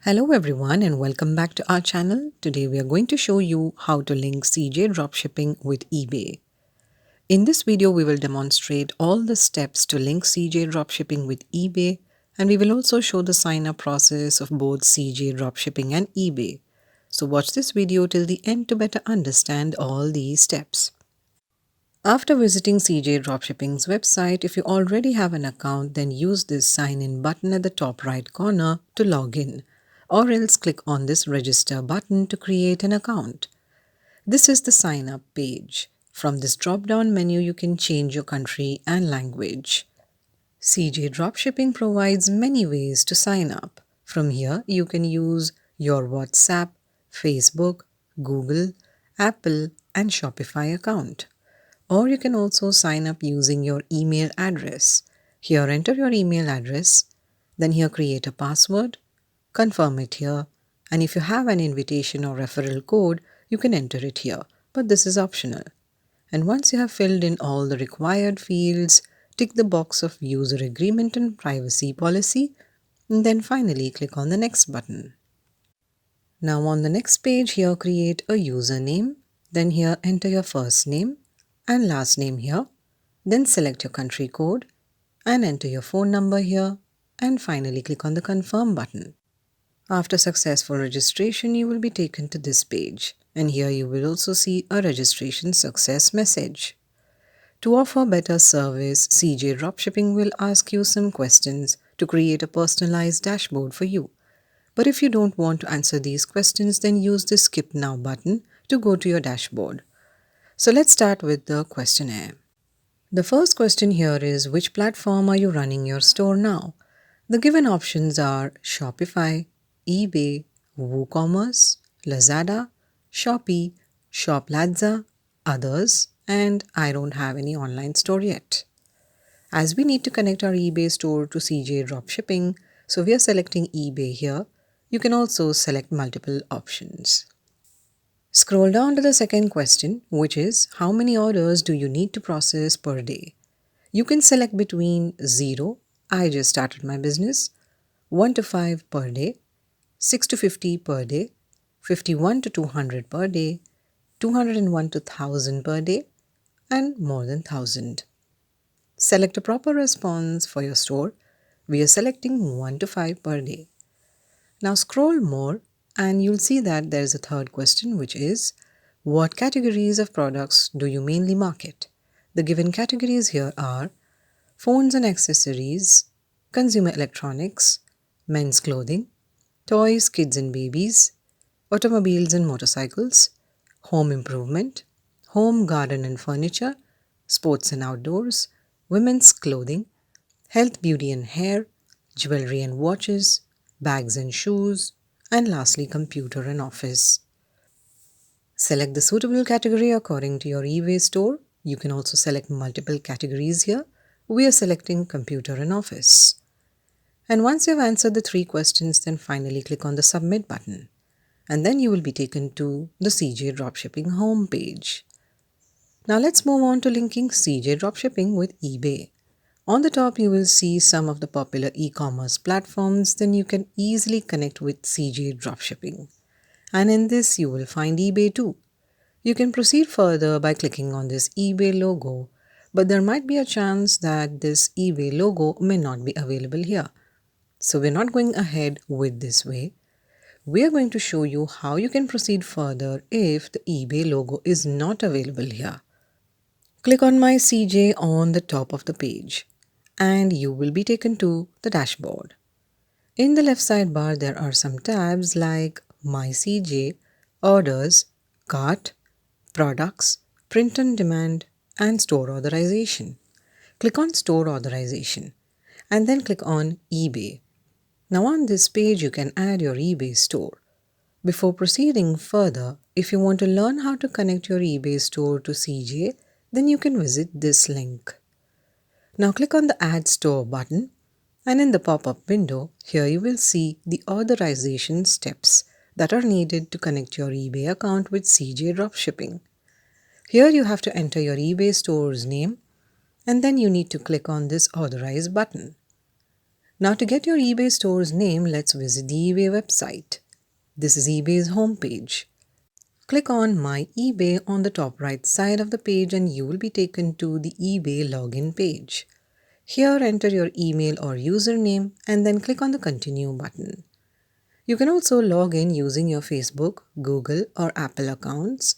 Hello everyone and welcome back to our channel. Today we are going to show you how to link CJ Dropshipping with eBay. In this video we will demonstrate all the steps to link CJ Dropshipping with eBay, and we will also show the sign up process of both CJ Dropshipping and eBay. So watch this video till the end to better understand all these steps. After visiting CJ Dropshipping's website, if you already have an account, then use this sign in button at the top right corner to log in, or else click on this register button to create an account. This is the sign up page. From this drop down menu, you can change your country and language. CJ Dropshipping provides many ways to sign up. From here, you can use your WhatsApp, Facebook, Google, Apple, and Shopify account. Or you can also sign up using your email address. Here enter your email address, then here create a password, confirm it here, and if you have an invitation or referral code, you can enter it here, but this is optional. And once you have filled in all the required fields, tick the box of user agreement and privacy policy, and then finally click on the next button. Now on the next page, here create a username, then here enter your first name and last name here, then select your country code and enter your phone number here, and finally click on the confirm button. After successful registration, you will be taken to this page, and here you will also see a registration success message. To offer better service, CJ Dropshipping will ask you some questions to create a personalized dashboard for you. But if you don't want to answer these questions, then use the skip now button to go to your dashboard. So let's start with the questionnaire. The first question here is, which platform are you running your store now? The given options are Shopify, eBay, WooCommerce, Lazada, Shopee, ShopLadza, others, and I don't have any online store yet. As we need to connect our eBay store to CJ Dropshipping, so we are selecting eBay here. You can also select multiple options. Scroll down to the second question, which is, how many orders do you need to process per day? You can select between 0, I just started my business, 1 to 5 per day, 6 to 50 per day, 51 to 200 per day, 201 to 1000 per day, and more than 1000. Select a proper response for your store. We are selecting 1 to 5 per day. Now scroll more and you'll see that there is a third question, which is, what categories of products do you mainly market? The given categories here are phones and accessories, consumer electronics, men's clothing, toys, kids and babies, automobiles and motorcycles, home improvement, home, garden and furniture, sports and outdoors, women's clothing, health, beauty and hair, jewelry and watches, bags and shoes, and lastly computer and office. Select the suitable category according to your eBay store. You can also select multiple categories here. We are selecting computer and office. And once you have answered the 3 questions, then finally click on the submit button. And then you will be taken to the CJ Dropshipping home page. Now let's move on to linking CJ Dropshipping with eBay. On the top, you will see some of the popular e-commerce platforms, then you can easily connect with CJ Dropshipping. And in this, you will find eBay too. You can proceed further by clicking on this eBay logo, but there might be a chance that this eBay logo may not be available here. So we're not going ahead with this way. We are going to show you how you can proceed further if the eBay logo is not available here. Click on My CJ on the top of the page, and you will be taken to the dashboard. In the left sidebar, there are some tabs like My CJ, Orders, Cart, Products, Print on Demand, and Store Authorization. Click on Store Authorization, and then click on eBay. Now on this page, you can add your eBay store. Before proceeding further, if you want to learn how to connect your eBay store to CJ, then you can visit this link. Now click on the Add Store button, and in the pop-up window, here you will see the authorization steps that are needed to connect your eBay account with CJ Dropshipping. Here you have to enter your eBay store's name, and then you need to click on this Authorize button. Now to get your eBay store's name, let's visit the eBay website. This is eBay's homepage. Click on My eBay on the top right side of the page and you will be taken to the eBay login page. Here enter your email or username and then click on the Continue button. You can also log in using your Facebook, Google or Apple accounts.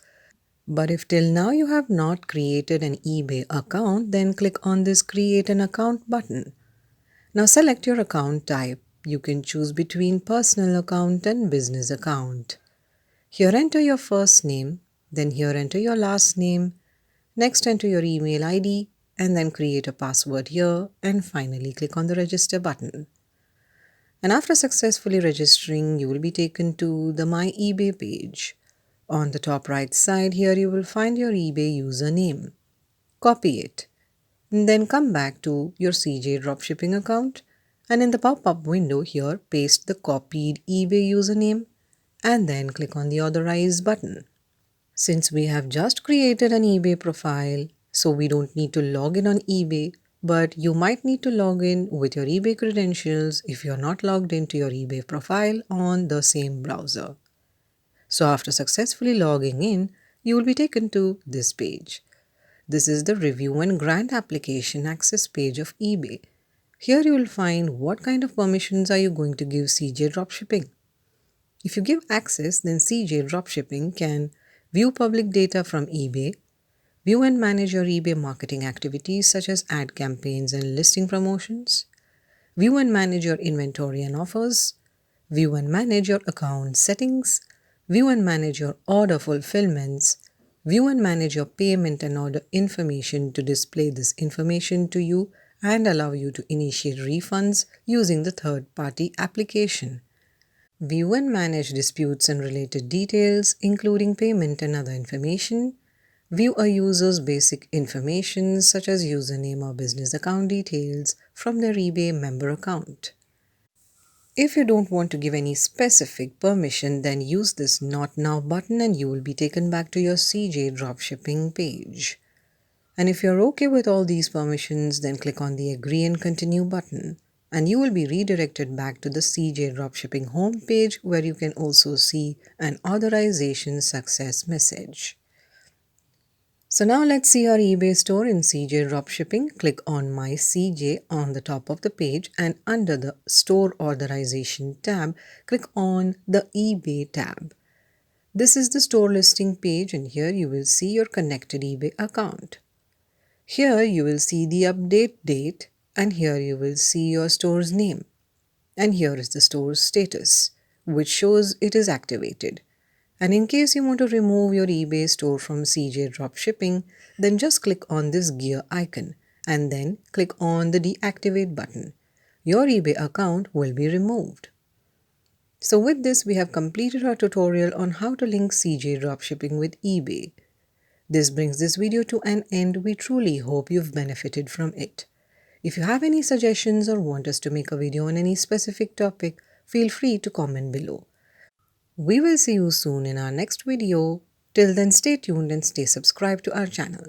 But if till now you have not created an eBay account, then click on this Create an Account button. Now select your account type. You can choose between personal account and business account. Here enter your first name, then here enter your last name. Next enter your email ID and then create a password here and finally click on the Register button. And after successfully registering, you will be taken to the My eBay page. On the top right side here, you will find your eBay username. Copy it. And then come back to your CJ Dropshipping account and in the pop-up window here, paste the copied eBay username and then click on the Authorize button. Since we have just created an eBay profile, so we don't need to log in on eBay, but you might need to log in with your eBay credentials if you're not logged into your eBay profile on the same browser. So after successfully logging in, you will be taken to this page. This is the Review and Grant Application Access page of eBay. Here you will find what kind of permissions are you going to give CJ Dropshipping. If you give access, then CJ Dropshipping can view public data from eBay, view and manage your eBay marketing activities such as ad campaigns and listing promotions, view and manage your inventory and offers, view and manage your account settings, view and manage your order fulfillments, view and manage your payment and order information to display this information to you and allow you to initiate refunds using the third-party application. View and manage disputes and related details, including payment and other information. View a user's basic information such as username or business account details from their eBay member account. If you don't want to give any specific permission, then use this Not Now button and you will be taken back to your CJ Dropshipping page. And if you're okay with all these permissions, then click on the Agree and Continue button. And you will be redirected back to the CJ Dropshipping homepage where you can also see an authorization success message. So now let's see our eBay store in CJ Dropshipping. Click on My CJ on the top of the page and under the Store Authorization tab, click on the eBay tab. This is the store listing page and here you will see your connected eBay account. Here you will see the update date and here you will see your store's name. And here is the store's status, which shows it is activated. And in case you want to remove your eBay store from CJ Dropshipping, then just click on this gear icon and then click on the Deactivate button. Your eBay account will be removed. So with this, we have completed our tutorial on how to link CJ Dropshipping with eBay. This brings this video to an end. We truly hope you've benefited from it. If you have any suggestions or want us to make a video on any specific topic, feel free to comment below. We will see you soon in our next video. Till then, stay tuned and stay subscribed to our channel.